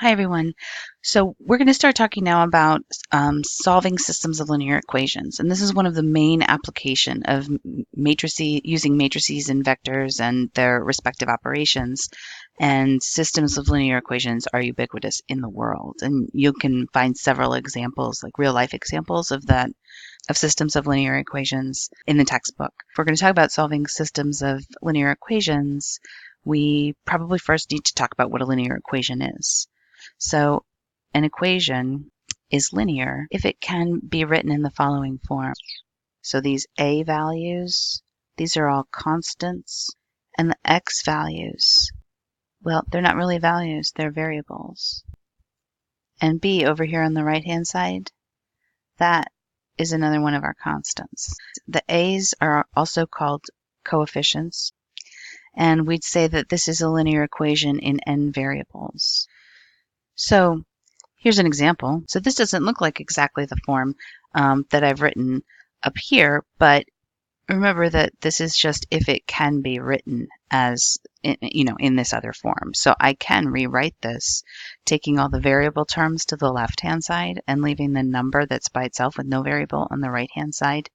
Hi, everyone. So we're going to start talking now about solving systems of linear equations. And this is one of the main application of using matrices and vectors and their respective operations. And systems of linear equations are ubiquitous in the world. And you can find several examples, like real life examples of that, of systems of linear equations in the textbook. If we're going to talk about solving systems of linear equations, we probably first need to talk about what a linear equation is. So an equation is linear if it can be written in the following form. So these a values, these are all constants, and the x values, well, they're not really values, they're variables. And b over here on the right-hand side, that is another one of our constants. The a's are also called coefficients, and we'd say that this is a linear equation in n variables. So here's an example. So this doesn't look like exactly the form that I've written up here, but remember that this is just if it can be written as, in this other form. So I can rewrite this, taking all the variable terms to the left-hand side and leaving the number that's by itself with no variable on the right-hand side.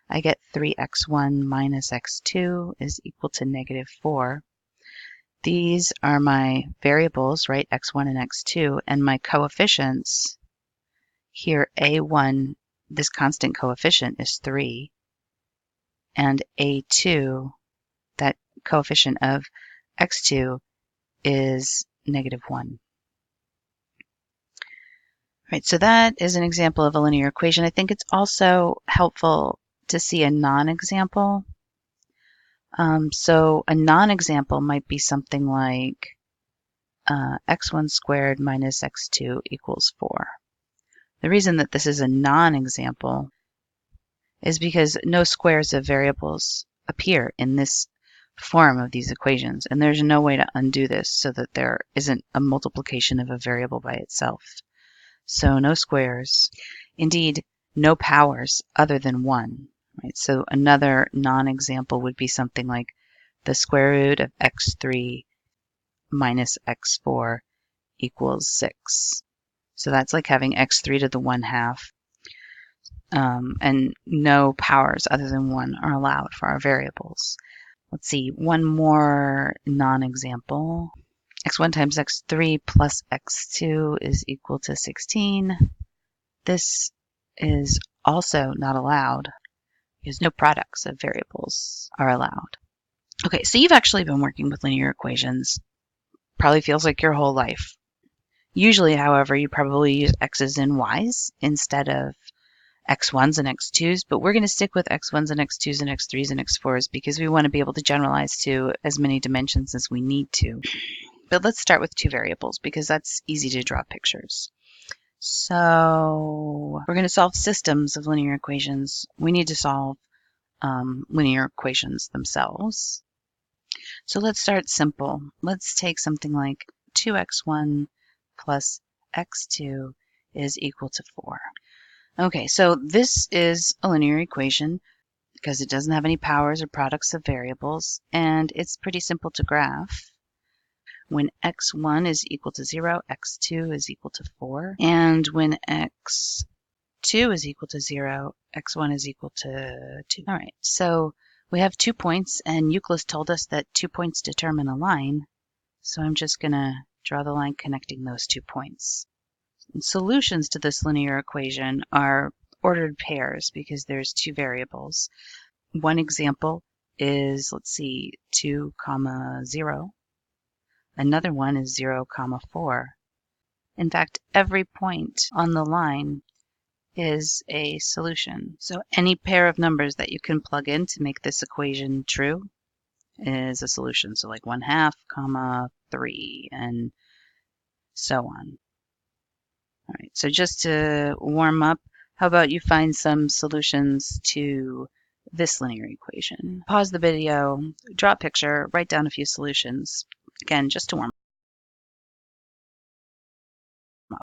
I get 3x1 minus x2 is equal to negative 4. These are my variables, right, x1 and x2, and my coefficients. Here, a1, this constant coefficient is 3, and a2, that coefficient of x2, is negative 1. Right, so that is an example of a linear equation. I think it's also helpful to see a non-example. So a non-example might be something like x1 squared minus x2 equals 4. The reason that this is a non-example is because no squares of variables appear in this form of these equations, and there's no way to undo this so that there isn't a multiplication of a variable by itself. So no squares. Indeed, no powers other than 1. Right? So another non-example would be something like the square root of x3 minus x4 equals 6. So that's like having x3 to the 1/2. And no powers other than 1 are allowed for our variables. Let's see, one more non-example. x1 times x3 plus x2 is equal to 16. This is also not allowed because no products of variables are allowed. Okay, so you've actually been working with linear equations, probably feels like your whole life. Usually, however, you probably use x's and y's instead of x1s and x2s, but we're going to stick with x1s and x2s and x3s and x4s because we want to be able to generalize to as many dimensions as we need to. But let's start with two variables because that's easy to draw pictures. So we're going to solve systems of linear equations. We need to solve linear equations themselves. So let's start simple. Let's take something like 2x1 plus x2 is equal to 4. Okay, so this is a linear equation because it doesn't have any powers or products of variables, and it's pretty simple to graph. When x1 is equal to 0, x2 is equal to 4, and when x2 is equal to 0, x1 is equal to 2. All right, so we have 2 points, and Euclid told us that 2 points determine a line, so I'm just going to draw the line connecting those 2 points. And solutions to this linear equation are ordered pairs because there's 2 variables. One example is, let's see, 2, 0. Another one is 0, 4. In fact, every point on the line is a solution. So any pair of numbers that you can plug in to make this equation true is a solution. So like 1/2, 3, and so on. All right, so just to warm up, how about you find some solutions to this linear equation? Pause the video, draw a picture, write down a few solutions. Again, just to warm up.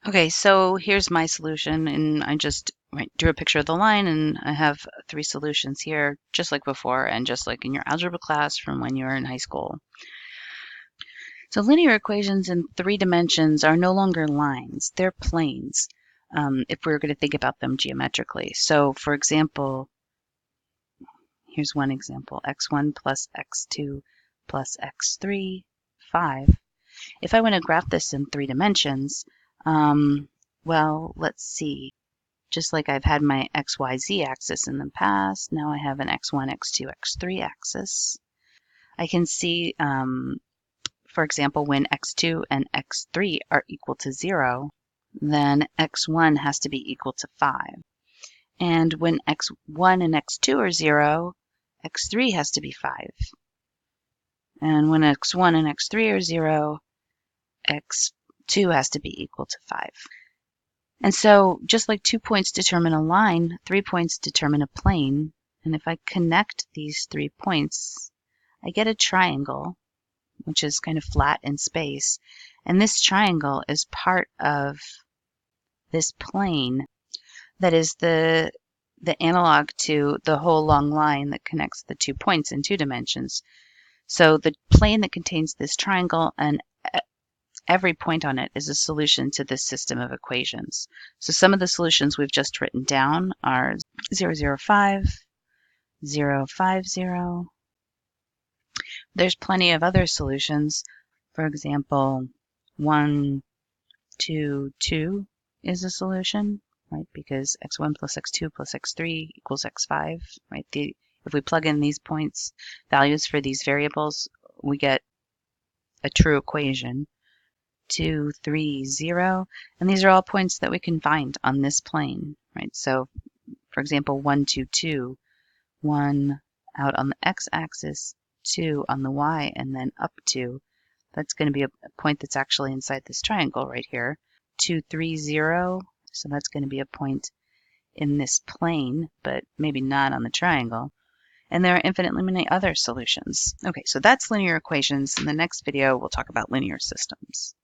Okay, so here's my solution, and I just drew a picture of the line, and I have 3 solutions here, just like before, and just like in your algebra class from when you were in high school. So linear equations in 3 dimensions are no longer lines, they're planes, if we were going to think about them geometrically. So for example, here's one example, x1 plus x2 plus x3, 5. If I want to graph this in 3 dimensions, well, let's see. Just like I've had my XYZ axis in the past, now I have an X1, X2, X3 axis. I can see, for example, when X2 and X3 are equal to 0, then X1 has to be equal to 5. And when X1 and X2 are 0, X3 has to be 5. And when X1 and X3 are 0, X2 has to be equal to 5. And so just like 2 points determine a line, 3 points determine a plane. And if I connect these 3 points, I get a triangle, which is kind of flat in space. And this triangle is part of this plane that is the analog to the whole long line that connects the 2 points in 2 dimensions. So the plane that contains this triangle and every point on it is a solution to this system of equations. So some of the solutions we've just written down are 0, 0, 5, 0, 5, 0. There's plenty of other solutions. For example, 1, 2, 2 is a solution, right? Because x1 plus x2 plus x3 equals x5, right? If we plug in these points, values for these variables, we get a true equation. 2, 3, 0, and these are all points that we can find on this plane, right? So, for example, 1, 2, 2, 1 out on the x-axis, 2 on the y, and then up 2. That's going to be a point that's actually inside this triangle right here. 2, 3, 0, so that's going to be a point in this plane, but maybe not on the triangle. And there are infinitely many other solutions. Okay, so that's linear equations. In the next video, we'll talk about linear systems.